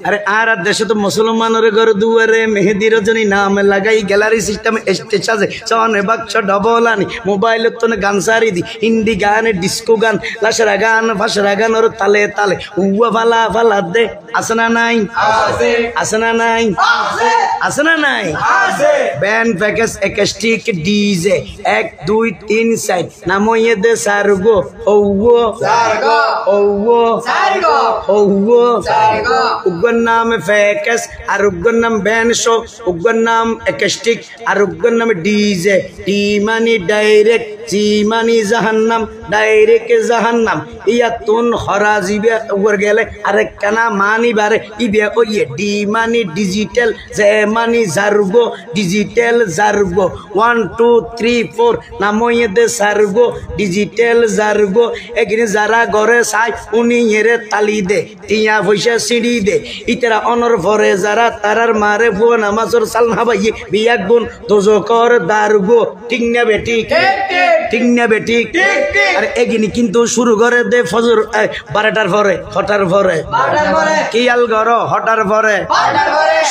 আরে আর দেশে তো মুসলমানের ঘর দুয়ারে মেহেদি রজনী নাম লাগাই গ্যালারি সিস্টেম স্টেজ আছে চনে বাক্স ডবল আনি মোবাইল তো গান সারি দি হিন্দি গান ডিস্কো গান লাশরা গান ফাশরা গান ওর তালে তালে উয়া ফালা ফালা দে আছে না নাই আছে না নাই আছে না নাই ব্যান্ড প্যাকেজ একাস্টিক ডিজে 1 2 3 4 নাময়ে দে সারগো ওও সারগো ওও সারগো ওও সারগো উগর নাম প্যাকেজ আর উগর নাম ব্যান্ড শো উগর নাম একাস্টিক আর উগর নাম ডিজে টি মানি ডাইরেক্ট জি মানি জাহান্নাম ডাইরেক্ট জাহান্নাম ইয়া তুন হরাজিবে উগর গেলে আরে কানা মানি বারে ইবে ওয়ে ডি মানি ডিজিটাল জে মানি জারগো ডিজিটাল জারগো 1 2 3 4 নাময়ে দে সারগো ডিজিটাল জারগো এগিনে যারা ঘরে চাই উনি এরে তালি দে টিয়া পয়সা সিঁড়ি দে ইতারা অনর ভরে যারা তারার মারে ভুয়া নামাজর সাল হাবাই বিয়া গুণ দোজকর দারগো ঠিক না বেটি ঠিক না বেটি আর এগিনি কিন্তু শুরু করে দে ফজর 12টার পরে হটার পরে কিয়াল ঘর হটার পরে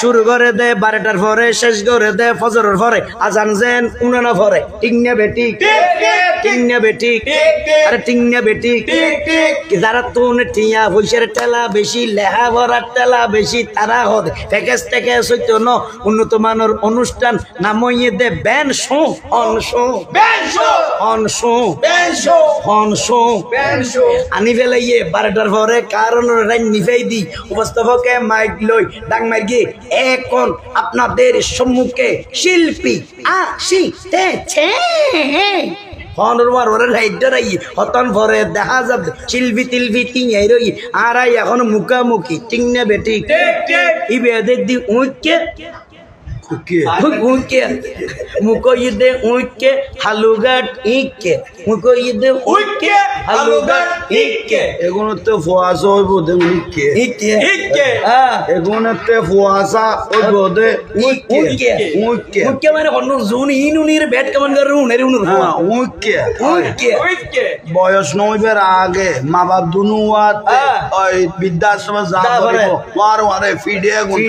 শুরু করে দে 12টার পরে শেষ করে দে ফজরের পরে আজান যেন উনানা পরে ঠিক না বেটি ঠিক না বেটি আরে ঠিক না বেটি যারা তুন টিয়া পয়সার টেলা বেশি লেহা ভরার টেলা বেশি তারা হদ প্যাকেজ থেকে সত্য ন উন্নত মানের অনুষ্ঠান নাময়ে দে ব্যান শো অন শো ব্যান শো অন শো ব্যান শো অন শো ব্যান শো আনি ফেলাইয়ে 12টার পরে কারণ রাইন নিফাই দি উপস্থাপকে মাইক লই ডাং মার গিয়ে এখন আপনাদের সম্মুখে শিল্পী আসিতেছে হতন ভরে দেখা যাবে শিল্পী তিলপি তিঙাই রই আর এখন মুখামুখি ঠিক না বেটি ইবে দেখি উঁকে মুখে উঁকে হালুগাট ইকে মুখে উঁকে হালুগাট ইকে এগুলোতে ফুয়াশা হইব দে উইকে ইকে ইকে এগুলোতে ফুয়াশা হইব দে উইকে উইকে উঁকে মানে অন্য জুন ইনুনির ব্যাট কেমন করে উনের উনুর উইকে উঁকে বয়স নইবার আগে মা বাপ দুনু ওই বৃদ্ধাশ্রমে যা করিব ওয়ারে ফিডে গুণ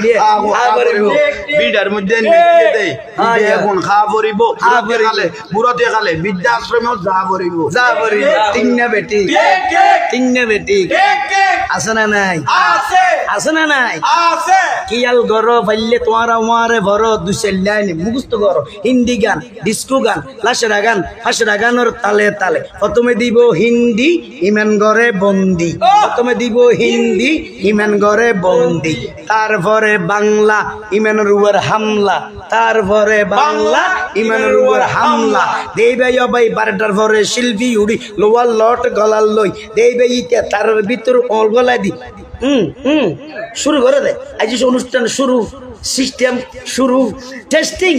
বিডার মধ্যে নিয়ে দেয় এখন খা পড়িব খালে বুড়তে খালে বৃদ্ধাশ্রমেও যা পড়িব ঠিক না বেটি ঠিক না বেটি আছে না নাই আছে না নাই কিয়াল গর পাইলে তোমার আমারে ভর দুসের লাইন মুখস্থ গর হিন্দি গান ডিস্কো গান লাশরা গান ফাশরা গানের তালে তালে প্রথমে দিব হিন্দি ইমান গরে বন্দি প্রথমে দিব হিন্দি ইমান গরে বন্দি তারপরে বাংলা ইমানের উপর হামলা তারপরে বাংলা ইমানের উপর হামলা দেবে ভাই 12টার পরে শিল্পী উড়ি লোয়ার লট গলার লই দেবে ইতে তার ভিতর গলায় দি শুরু করে দে আজ অনুষ্ঠান শুরু সিস্টেম শুরু টেস্টিং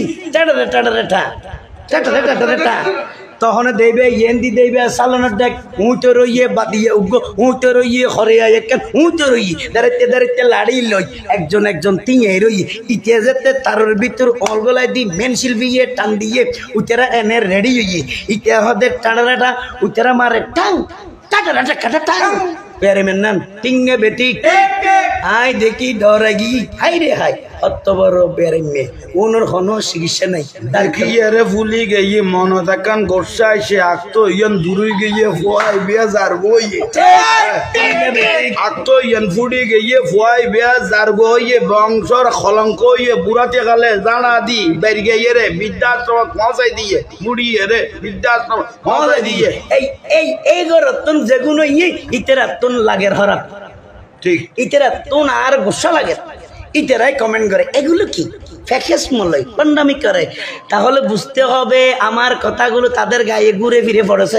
তখন দেবে ইয়েন্দি দেবে সালানোর দেখ উঁচো রইয়ে বাদিয়ে উগ্র উঁচো রইয়ে হরে একেন উঁচো রই দাঁড়াইতে দাঁড়াইতে লাড়ি লই একজন একজন তিঁয়ে রই ইতে যেতে তার ভিতর অলগলায় দি মেন শিল্পী টান দিয়ে উতেরা এনে রেডি হইয়ে ইতে হদের টাড়াটা উতেরা মারে টাং টাটা কাটা টাং প্যারে মেন নান টিংনে বেটি আই দেখি ডরাগি হাই রে হাই অত বড় প্যারে মে ওনার কোনো চিকিৎসা নাই দেখিয়ে ফুলি গিয়ে মনতাকান গোসা এসে আঁকতো ইয়ান দূরে গিয়ে ফুয়াই বেজার বইয়ে আঁকতো ইয়ান ফুড়ি গিয়ে ফুয়াই বেজার বইয়ে বংশর খলঙ্ক ইয়ে বুড়াতে গালে জানা দি বের গিয়ে রে বৃদ্ধাশ্রম পৌঁছাই দিয়ে মুড়িয়ে রে বৃদ্ধাশ্রম পৌঁছাই দিয়ে এই গরতন যেগুলো ইয়ে ইতেরা তুন লাগে হরাপ ঠিক ইতেরা তুন আর গোসা লাগে ইতেরাই কমেন্ট করে এগুলো কি ফ্যাকেস মলয় পান্ডামি করে তাহলে বুঝতে হবে আমার কথাগুলো তাদের গায়ে ঘুরে ফিরে পড়েছে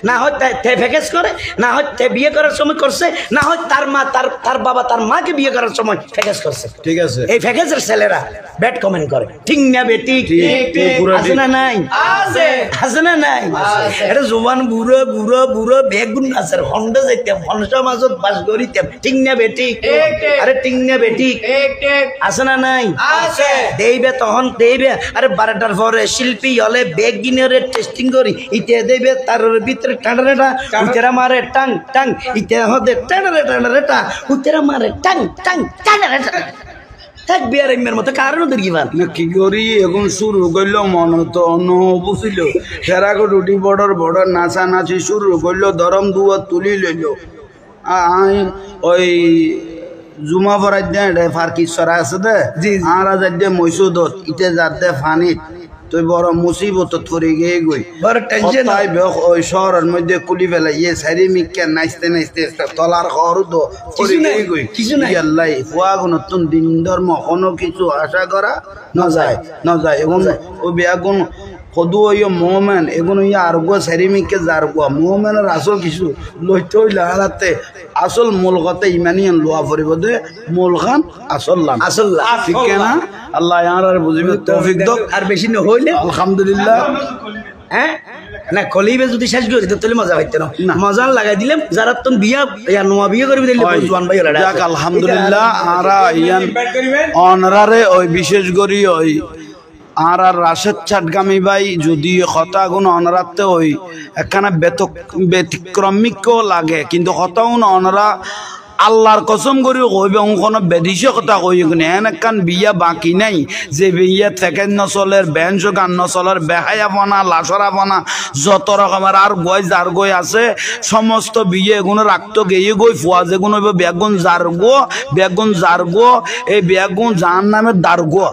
না হয় ফ্যাকেস করে না হয় বিয়ে করার সময় করছে না হয় তার মা তার বাবা তার মাকে বিয়ে করার সময় ফ্যাকেস করছে ঠিক আছে এই ফ্যাকেসের ছেলেরা ব্যাড কমেন্ট করে ঠিক না বেটি আছে না নাই আছে না নাই এটা জোয়ান বুড়ো বুড়ো বুড়ো বেগুন আছে হন্ডে যাইতাম হন্ডা মাজত বাস করিতাম ঠিক না বেটি আরে ঠিক না বেটি আছে না নাই দেইবে তখন দেইবে আরে 12টার পরে শিল্পী হলে বেগ গিনারে টেস্টিং করি ইতে দেইবে তার ভিতরে টানারেটা উতেরা মারে টাং টাং ইতে হদে টানারেটা উতেরা মারে টাং টাং টানারেটা থাকবি আর এমের মতো কারণ ওদের কি ভাল না কি করি এখন শুরু করলো মনে তো অন্য বুঝিল ফেরাকো রুটি বর্ডার নাচা নাচি শুরু করলো দরম দুয়া তুলি লইল ওই জুমা পড়াই দে ফার্কিশ্বরা আছে দে আর যাই দে মৈসুদত ইতে যাতে ফানিত তুই বড় মুসিবত পড়ে গিয়ে গই বড় টেনশন ওই শহরের মধ্যে কুলি ফেলা ইয়ে সারি মিকে নাচতে নাচতে তলার খর তো পড়ে গিয়ে গই কিছু নাই আল্লাহ ফুয়া নতুন দিন ধর্ম কোনো কিছু আশা করা না যায় এখন ওই বেগুন সদু ওই মোহমেন এগুলো ইয়ে আর গো সারি মিকে যার গো মোহমেনের আসল কিছু লইতে হইলে হারাতে আসল মূল কথা ইমানি লোয়া পড়িব দে মূল খান আসল ঠিক না আল্লাহ আর বুঝিবে তৌফিক দাও আর বেশি না হইলে আলহামদুলিল্লাহ হ্যাঁ না কলিবে যদি শেষ করে দিতে তাহলে মজা হইতো না মজা লাগাই দিলাম যারা তুমি বিয়া নোয়া বিয়ে করবি দিলে জোয়ান ভাই যাক আলহামদুলিল্লাহ আরা ইয়ান অনরারে ওই বিশেষ করি ওই আর রাশেদ চাটগামী ভাই যদি হতাগুণ অনরাতে ওই একখানা ব্যতিক্রমিকও লাগে কিন্তু হতাগুণ অনরা আল্লাহর কসম করি কইবে কোনো বেদিশে কথা কই এন একখান বিয়া বাকি নাই যে বিয়া থেকে নচলের বেঞ্চ গান নচলের বেহায়া বনা লাচরা বনা যত রকমের আর গই যার গই আছে সমস্ত বিয়ে এগুলো রাখতো গিয়ে গই ফুয়া যেগুলো বেগুন যার গো এই বেগুন যার নামে দার গো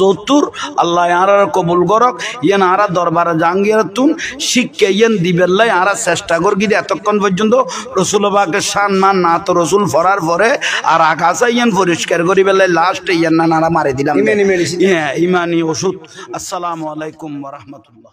যতুর আল্লাহ আর কবুল করক ইয়ান আরা দরবারে জাঙ্গিয়ার তুন শিক্ষা ইয়ান দিবেল্লাই আরা চেষ্টা কর গিয়ে এতক্ষণ পর্যন্ত রসুলবাকে শান মান না তো রসুল ফরার পরে আর আকাশে ইয়ান পরিষ্কার করি বেলায় লাস্ট ইয়ান নানারা মারি দিলাম ইমানি ওষুধ। আসসালামু আলাইকুম ওয়া রাহমাতুল্লাহ।